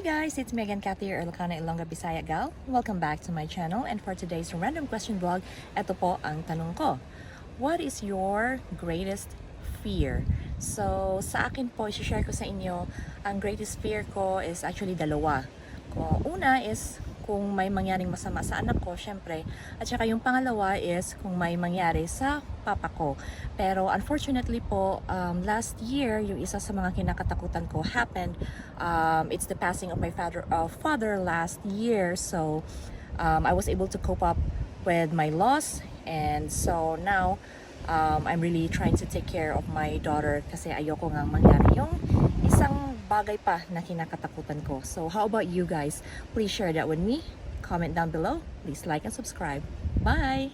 guys, it's Megan Cathy, your Ilocana, Ilongga, Bisaya gal. Welcome back to my channel, and for today's random question vlog, eto po ang tanong ko. What is your greatest fear? So, sa akin po, i-share ko sa inyo, ang greatest fear ko is actually dalawa. Una is kung may mangyaring masama sa anak ko, syempre. At saka yung pangalawa is kung may mangyari sa papa ko. Pero unfortunately po, last year, yung isa sa mga kinakatakutan ko happened. It's the passing of my father last year. So, I was able to cope up with my loss. And so now, I'm really trying to take care of my daughter kasi ayoko nga mangyari yung isang bagay pa na kinakatakutan ko. So how about you guys? Please share that with me. Comment down below. Please like and subscribe. Bye!